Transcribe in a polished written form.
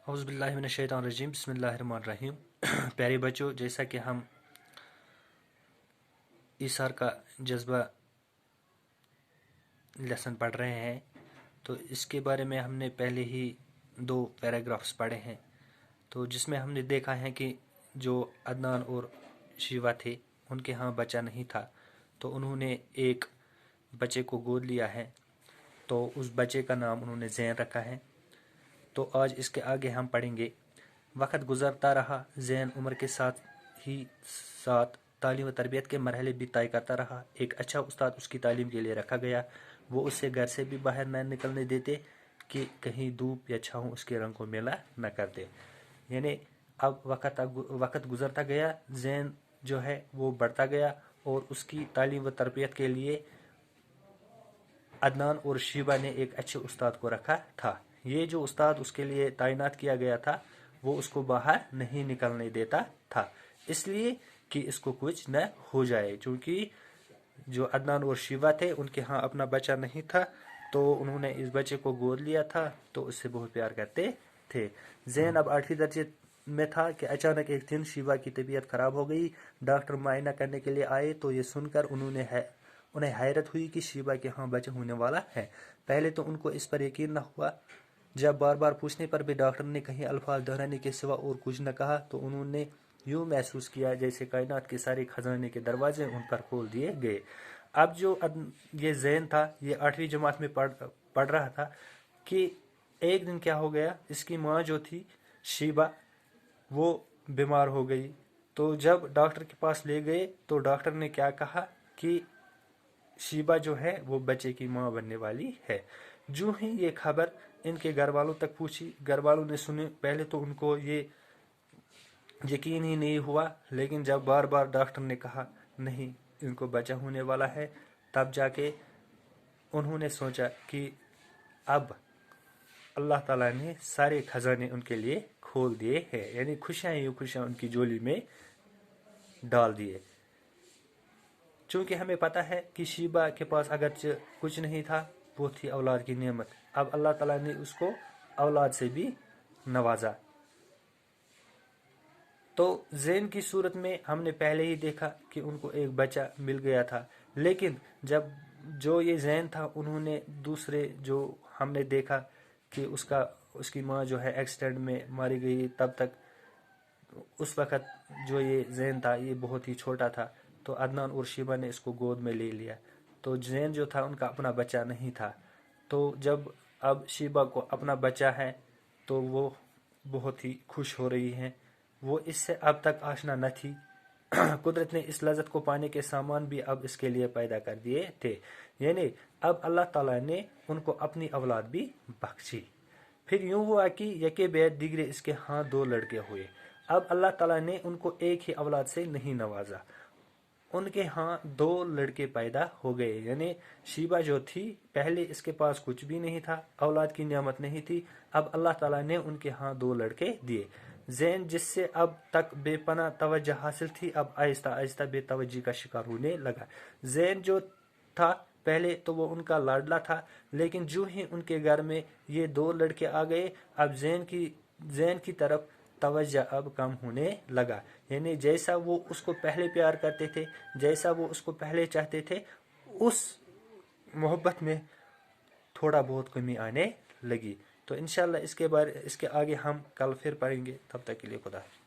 اعوذ باللہ من الشیطان الرجیم بسم اللہ الرحمن الرحیم پیارے بچوں، جیسا کہ ہم ایثار کا جذبہ لیسن پڑھ رہے ہیں تو اس کے بارے میں ہم نے پہلے ہی 2 پیراگرافس پڑھے ہیں، تو جس میں ہم نے دیکھا ہے کہ جو عدنان اور شیوا تھے ان کے ہاں بچہ نہیں تھا، تو انہوں نے ایک بچے کو گود لیا ہے، تو اس بچے کا نام انہوں نے زین رکھا ہے۔ تو آج اس کے آگے ہم پڑھیں گے۔ وقت گزرتا رہا، زین عمر کے ساتھ ہی ساتھ تعلیم و تربیت کے مرحلے بھی طے کرتا رہا۔ ایک اچھا استاد اس کی تعلیم کے لیے رکھا گیا۔ وہ اسے گھر سے بھی باہر نہ نکلنے دیتے کہ کہیں دھوپ یا چھاؤں اس کے رنگ کو میلا نہ کر دے۔ یعنی اب وقت گزرتا گیا، زین جو ہے وہ بڑھتا گیا اور اس کی تعلیم و تربیت کے لیے عدنان اور شیبہ نے ایک اچھے استاد کو رکھا تھا۔ یہ جو استاد اس کے لیے تعینات کیا گیا تھا وہ اس کو باہر نہیں نکلنے دیتا تھا، اس لیے کہ اس کو کچھ نہ ہو جائے، چونکہ جو عدنان اور شیبہ تھے ان کے ہاں اپنا بچہ نہیں تھا، تو انہوں نے اس بچے کو گود لیا تھا، تو اس سے بہت پیار کرتے تھے۔ زین اب 8ویں درجے میں تھا کہ اچانک ایک دن شیبہ کی طبیعت خراب ہو گئی۔ ڈاکٹر معائنہ کرنے کے لیے آئے تو یہ سن کر انہیں حیرت ہوئی کہ شیبہ کے ہاں بچہ ہونے والا ہے۔ پہلے تو ان کو اس پر یقین نہ ہوا۔ جب بار بار پوچھنے پر بھی ڈاکٹر نے کہیں الفاظ دہرانے کے سوا اور کچھ نہ کہا تو انہوں نے یوں محسوس کیا جیسے کائنات کے سارے خزانے کے دروازے ان پر کھول دیے گئے۔ اب جو یہ زین تھا، یہ 8ویں جماعت میں پڑھ رہا تھا کہ ایک دن کیا ہو گیا، اس کی ماں جو تھی شیبہ وہ بیمار ہو گئی۔ تو جب ڈاکٹر کے پاس لے گئے تو ڈاکٹر نے کیا کہا کہ شیبہ جو ہے وہ بچے کی ماں بننے والی ہے۔ جو ہی یہ خبر ان کے گھر والوں تک پہنچی، گھر والوں نے سنی، پہلے تو ان کو یہ یقین ہی نہیں ہوا، لیکن جب بار بار ڈاکٹر نے کہا نہیں ان کو بچہ ہونے والا ہے، تب جا کے انہوں نے سوچا کہ اب اللہ تعالیٰ نے سارے خزانے ان کے لیے کھول دیے ہیں، یعنی خوشیاں ہی خوشیاں ان کی جولی میں ڈال دیے۔ چونکہ ہمیں پتہ ہے کہ شیبہ کے پاس اگرچہ کچھ نہیں تھا، وہ تھی اولاد کی نعمت۔ اب اللہ تعالیٰ نے اس کو اولاد سے بھی نوازا۔ تو زین کی صورت میں ہم نے پہلے ہی دیکھا کہ ان کو ایک بچہ مل گیا تھا، لیکن جب جو یہ زین تھا انہوں نے دوسرے جو ہم نے دیکھا کہ اس کی ماں جو ہے ایکسیڈنٹ میں ماری گئی، تب تک اس وقت جو یہ زین تھا یہ بہت ہی چھوٹا تھا، تو عدنان اور شیبہ نے اس کو گود میں لے لیا۔ تو زین جو تھا ان کا اپنا بچہ نہیں تھا، تو جب اب شیبہ کو اپنا بچہ ہے تو وہ بہت ہی خوش ہو رہی ہیں۔ وہ اس سے اب تک آشنا نہ تھی۔ قدرت نے اس لذت کو پانے کے سامان بھی اب اس کے لیے پیدا کر دیے تھے، یعنی اب اللہ تعالیٰ نے ان کو اپنی اولاد بھی بخشی۔ پھر یوں ہوا کہ یکے بعد دیگرے اس کے ہاں 2 لڑکے ہوئے۔ اب اللہ تعالیٰ نے ان کو ایک ہی اولاد سے نہیں نوازا، ان کے ہاں 2 لڑکے پیدا ہو گئے، یعنی شیبہ جو تھی پہلے اس کے پاس کچھ بھی نہیں تھا، اولاد کی نعمت نہیں تھی، اب اللہ تعالیٰ نے ان کے ہاں 2 لڑکے دیے۔ زین جس سے اب تک بے پناہ توجہ حاصل تھی، اب آہستہ آہستہ بے توجہی کا شکار ہونے لگا۔ زین جو تھا پہلے تو وہ ان کا لاڈلا تھا، لیکن جو ہی ان کے گھر میں یہ 2 لڑکے آ گئے، اب زین کی طرف توجہ اب کم ہونے لگا، یعنی جیسا وہ اس کو پہلے پیار کرتے تھے، جیسا وہ اس کو پہلے چاہتے تھے، اس محبت میں تھوڑا بہت کمی آنے لگی۔ تو انشاءاللہ اس کے آگے ہم کل پھر پڑھیں گے، تب تک کے لیے خدا حافظ۔